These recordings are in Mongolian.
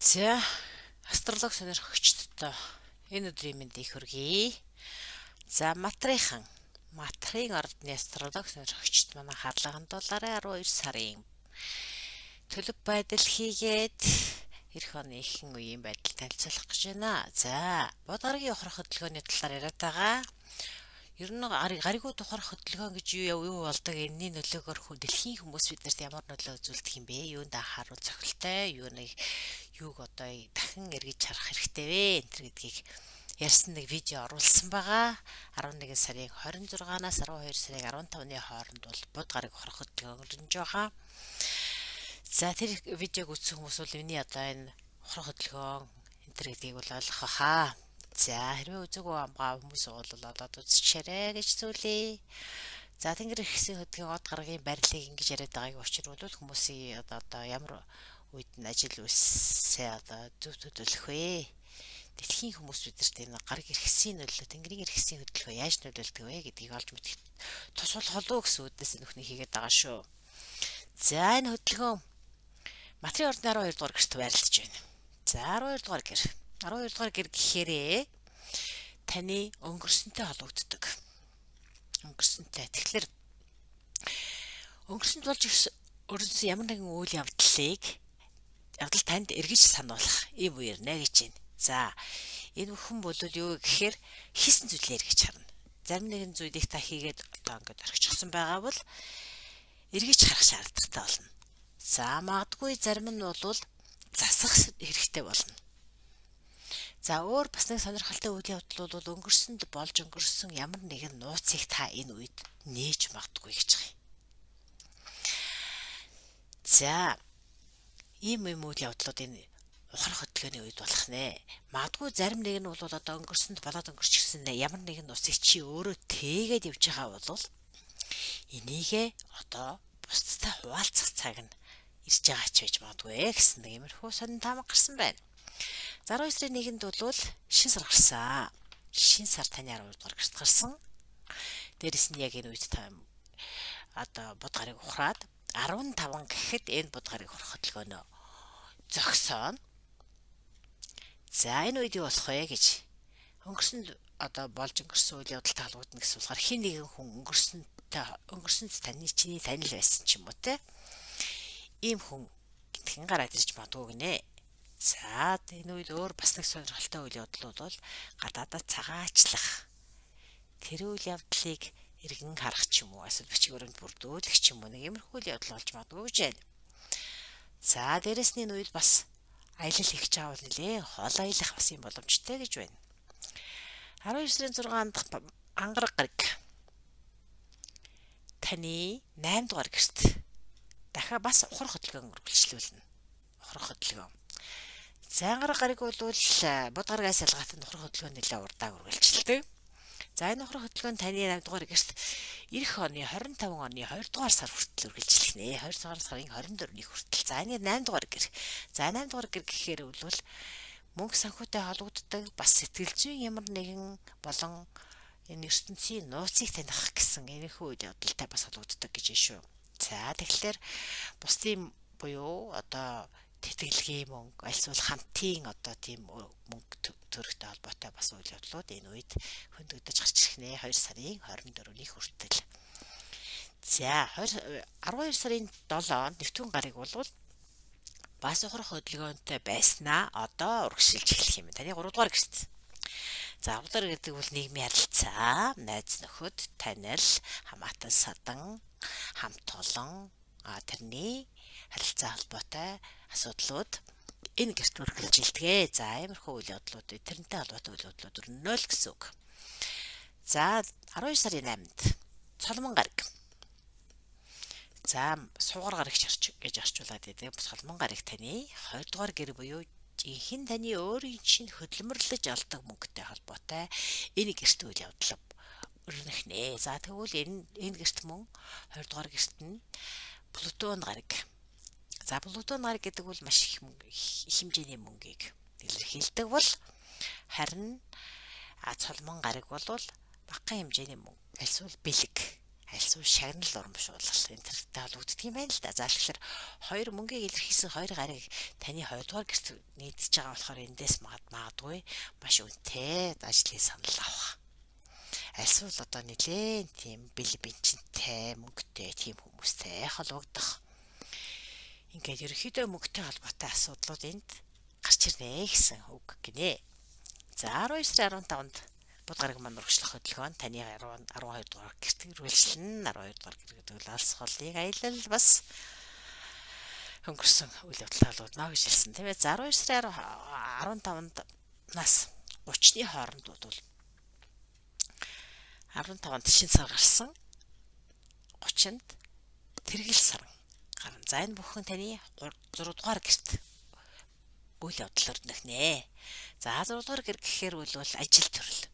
За астролог сонирхогчдод энэ өдрийн мэндийг хүргэе. За Матрын ордны астролог сонирхогчд манай харлаганд долларын 12 сарын төлөв байдал хийгээд эх оны ихэнх үеийн байдал танилцуулах гэж байна. За бод гарагийн ухрах хөдөлгөөний талаар яриад байгаа. Ер нь гаригуу тухарах хөдөлгөөн гэж юу болдог? Энэний нөлөөгөөр дэлхийн хүмүүс биднэрт ямар нөлөө үзүүлдэг юм бэ? Юунд анхаарал цохилтой, юуг одоо дахин эргэж харах хэрэгтэй вэ? Энтэр гэдгийг ярьсан нэг видео оруулсан байгаа. 11 сарын 26-наас 12 сарын 15-ны хооронд бол бод гариг ухрах хөдөлгөөн өрнөж байгаа. За тэр видеог үзсэн хүмүүс бол миний одоо энэ ухрах хөдөлгөөн энтэр гэдгийг бол ойлгох хаа. За хэрвээ үзээгүй амгаа хүмүүс бол одоо үзчихээрэй гэж зүйлээ. За тэнгэр ихсэн хөдөлгөөний од гарагийн барилыг ингэж яриад байгааг учруулвал хүмүүсийн одоо ямар үед нь ажил үйлсээ одоо зөв төлөвлөх вэ? Дэлхийн хүмүүс бидэрт энэ гараг иргэсийн нөлөө, тэнгэрийн иргэсийн хөдөлгөөн яаж нөлөөлдөг вэ гэдгийг олж мэдэх тусгал холоо гэсэн үднээс нөхний хийгээд байгаа шүү. За энэ хөдөлгөөн Матрын ордны 12 дугаар гэрт байрлаж байна. За 12 дугаар гэр. 12 дугаар гэр гэхээрээ таны өнгөрсөнтэй холбогддог. Тэгэхээр өнгөрсөнд болж өрнсөн ямар нэгэн үйл явдал танд эргэж сануулах ийм үе ирнэ гэж байна. За энэ бүхэн бол юу гэхээр хийсэн зүйлээ эргэж харна. Зарим нэгэн зүйлийг та хийгээд одоо ингээд орчихсон байгаа бол эргэж харах шаардлагатай болно. За магадгүй зарим нь бол засах хэрэгтэй болно. За өөр бас нэг сонирхолтой үйл явдал бол өнгөрсөнд болж өнгөрсөн ямар нэгэн нууцыг та энэ үед нээж магадгүй гэж байгаа юм. За ийм үйл явдлууд энэ ухрах хөдөлгөөний үед болох нэ. Магадгүй зарим нэг нь бол одоо өнгөрсөнд болоод өнгөрчихсөн ямар нэгэн нууцыг чи өөрөө тээгээд явж байгаа бол энийгээ одоо бусдтай хуваалцах цаг нь ирж байгаа ч байж магадгүй гэсэн нэг иймэрхүү сонин таамаг гарсан байна. 12 сарын 1-нд бол шин сар гарсан. Шин сар таны 12 дугаар гэрт гарсан. Дээрэс нь яг энэ үед та одоо бод гарыг ухраад 15 гэхэд энэ бод гарыг ухрах хөдөлгөөнөө зогсооно. За энэ үед юу болох вэ гэж өнгөрсөнд одоо болж өнгөрсөн үйл явдалтай холбогдно гэсэн болохоор хин нэгэн хүн өнгөрсөнд чиний танил байсан ч юм уу те. Ийм хүн гинтхэн гараад ирж магадгүй гинэ. За энэ үед өөр бас нэг сонирхолтой үйл явдлууд бол гадаадаа цагаачлах. Тэр үйл явдлыг эргэн харах ч юм уу, эсвэл бичгүүрэнд бүрдүүлэх ч юм уу нэг иймэрхүү үйл явдал болж магадгүй гэж байна. За дээрэс нь энэ үед бас аялал хийх чаавал нэлээ хол аялах бас юм боломжтой гэж байна. 12 сарын 6-нд ангараг гараг таны 8 дугаар гэрт дахиад бас ухрах хөдөлгөөн үргэлжлүүлнэ. Ухрах хөдөлгөөн. За ангараг гараг бол бод гарагаас ялгаатай ухрах хөдөлгөөн нэлээ урдааг үргэлжилдэг. За энэ ухрах хөдөлгөөн таны 8 дугаар гэрт эх оны 25 оны 2 дугаар сар хүртэл үргэлжлэх нэ. 2 дугаар сарын 24-ний хүртэл. За энэ 8 дугаар гэр. За 8 дугаар гэр гэхээр бол мөнгө санхүүтэй холбогддог бас сэтгэл зүйн ямар нэгэн болон энэ ертөнцийн нууцыг таних гэсэн энэхүү үйл явдалтай бас холбогддог гэж байна шүү. За тэгэхээр бусдын буюу одоо тэтгэлгийн мөнгө альсвал хамтын одоо тийм мөнгө төрөхтэй холбоотой бас үйл явдлууд энэ үед хөндөгдөж гарч ирэх нэ 2 сарын 24-ний хүртэл. За 12 сарын 7-нд нэвтгүн гарыг бол бас ухрах хөдөлгөөнтэй байснаа одоо урагшилж эхлэх юм. Таны 3 дугаар гэрт. За 3 дугаар гэдэг бол нийгмийн харилцаа, найз нөхөд, танил, хамаатан садан, хамт олон тэрний харилцаа холбоотой асуудлууд энэ гэрт үргэлжилдэг. За иймэрхүү үйл явдлууд тэрнтэй холбоотой үйл явдлууд өрнө л гэсэн үг. За 12 сарын 8-нд цолмон гараг. За суугар гарагч гэж орчуулад байдаг. Цолмон гараг таны 2 дугаар гэр буюу жинхэнэ таны өөрийн чинь хөдөлмөрлөж олдог мөнгөтэй холбоотой энэ гэрт үйл явдал өрнөх нэ. За тэгвэл энэ гэрт мөн 2 дугаар гэрт нь Плутон гараг. За Плутон гараг гэдэг бол маш их хэмжээний мөнгийг илэрхийлдэг бол харин цолмон гараг бол бага хэмжээний мөнгө альсвал бэлэг альсуу шагнал урамшуулал энэ төрөлтэй холбогддог юм байна л да. За тэгэхээр хоёр мөнгийг илэрхийлсэн хоёр гариг таны 2 дугаар гэрт нийтж байгаа болохоор эндээс магадгүй маш үнэтэй ажлын санал авах. Альсвал одоо нэлээд тийм бэл бэнчинтэй мөнгөтэй тийм хүмүүстэй холбогдох. Ингээд ерөөхдөө мөнгөтэй холбоотой асуудлууд энд гарч ирнэ гэсэн үг гинэ. За 12 сарын 15-нд бод гараг маань урагшлах хөдөлгөөн таны 12 дугаар гэрт ирүүлсэн 12 дугаар гэрт алс холыг аялал бас өнгөрсөн үйл явдал талууднаа гэж хэлсэн. Тийм ээ. За 12 сарын 15-нд нас 30-ны хооронд бол 15-нд шин сар гарсан 30-нд тэргэл саран гарна. За энэ бүхэн таны 6 дугаар гэрт үйл явдал өрнөхнэ. За 6 дугаар гэр гэхээр бол ажил төрөл.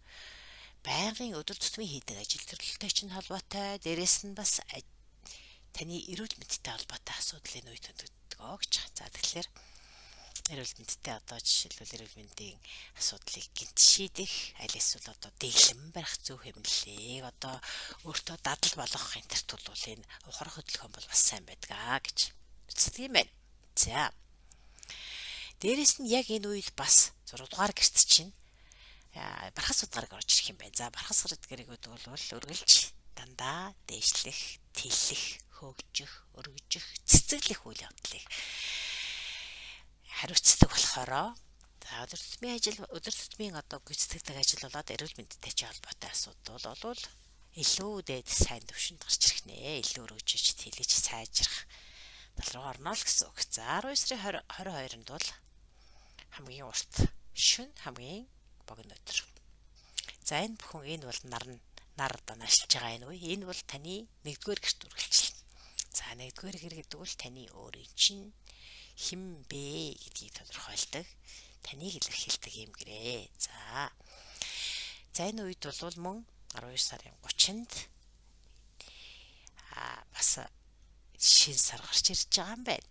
Байнгын өдөр тутмын хийдэг ажил төрлөлтэй чинь холбоотой. Дээрээс нь бас таны эрүүл мэндтэй холбоотой асуудлын үе төндөгдөг гэж. За тэгэхээр эрүүл мэндтэй одоо жишээлбэл эрүүл мэндийн асуудлыг гинт шийдэх, аль эсвэл одоо дэглэм барих зөв хэмнэлийг одоо өөртөө дадал болгох энэ төрт бол энэ ухрах хөдөлгөөн бол бас сайн байдгаа гэж үздэг юм байна. За дээрээс нь яг энэ үед бас 6 дугаар гэрт чинь бархас уд гараг орж ирэх юм байна. За бархас уд гараг бол үргэлж дандаа дээшлэх, тэлэх, хөгжих, өргөжих, цэцэглэх үйл явдлыг хариуцдаг болохоор өдөр тутмын одоо гүйцэтгэдэг ажил болоод эрүүл мэндтэй ч холбоотой асуудал бол илүү дээд сайн төвшөнд гарч ирэх нэ. Илүү өргөжиж, тэлэж, сайжрах тал руу орно л гэсэн үг. За 12 сарын 22-нд бол хамгийн урт шөнө хамгийн богино өдөр. За энэ бүхэн энэ бол нар одоо наашилж байгаа энэ үе. Энэ бол таны 1-р гэрт үргэлжлэнэ. За 1-р гэр гэдэг бол таны өөрийн чинь хэн бэ гэдгийг тодорхойлдог. Таныг илэрхийлдэг юм гэрээ. За энэ үед бол мөн 12 сарын 30-нд бас шин сар гарч ирж байгаа юм байна.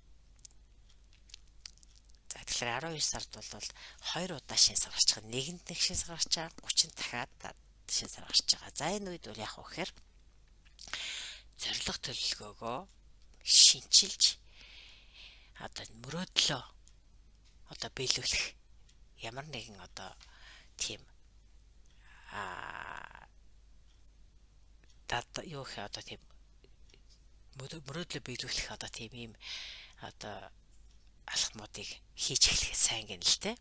За тэгэхээр 12 сард бол 2 удаа шин сар гарч байгаа. Нэгэнд нэг шин сар гарч байгаа, 30-нд дахиад шин сар гарч байгаа. За энэ үед бол яах вэ гэхээр зорилго төлөвлөгөөгөө шинчилж одоо мөрөөдлөө одоо биелүүлэх ямар нэгэн одоо тийм юу гэх одоо тийм мөрөөдлөө биелүүлэх одоо тийм юм одоо алхмуудыг хийж эхлэхэд сайн гэнэ л дээ.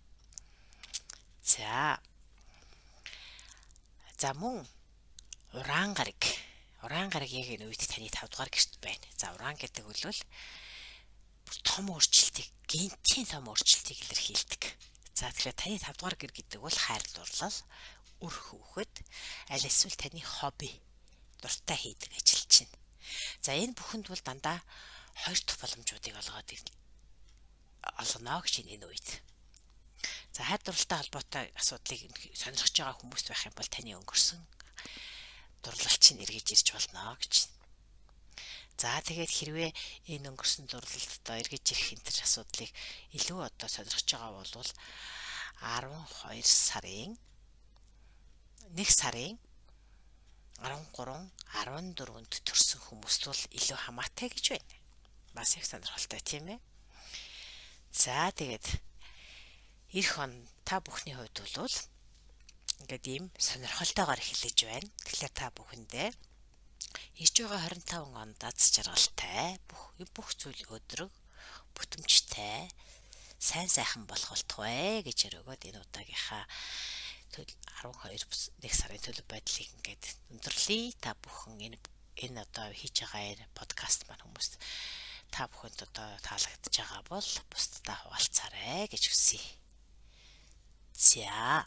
За мөн ураан гараг яг энэ үед таны 5 дугаар гэрт байна. За ураан гэдэг бол том өөрчлөлтийг, гинтийн том өөрчлөлтийг илэрхийлдэг. За тэгэхээр таны 5 дугаар гэр гэдэг бол хайр дурлал, үр хүүхэд, аль эсвэл таны хобби, дуртай хийдэг ажил чинь. За энэ бүхэнд бол дандаа 2 дахь боломжуудыг олгоно гэж энэ үед. За хайр дурлалтай холбоотой асуудлыг сонирхож байгаа хүмүүс байх юм бол таны өнгөрсөн дурлал чинь эргэж ирж болно гэж. За тэгээд хэрвээ энэ өнгөрсөн дурлалд одоо эргэж ирэх энэ асуудлыг илүү одоо сонирхож байгаа бол 12 сарын 1 сарын 13, 14-нд төрсэн хүмүүст бол илүү хамаатай гэж байна. Бас их сонирхолтой тийм ээ. За тэгээд эх он та бүхний хувьд бол ингээд ийм сонирхолтойгоор эхэлж байна. Тэгэхээр та бүхэндээ ирж байгаа 25 онд аз жаргалтай бүх зүйл өдрөг бүтэмжтэй сайн сайхан болох болтугай гэж өрөөгөөд энэ удаагийнхаа 12 1 сарын төлөв байдлыг ингээд өндөрлөе. Та бүхэн энэ одоо хийж байгаа энэ подкаст маань хүмүүст та бүхэнд одоо таалагдж байгаа бол бусдаа хуваалцаарай гэж хүсье. За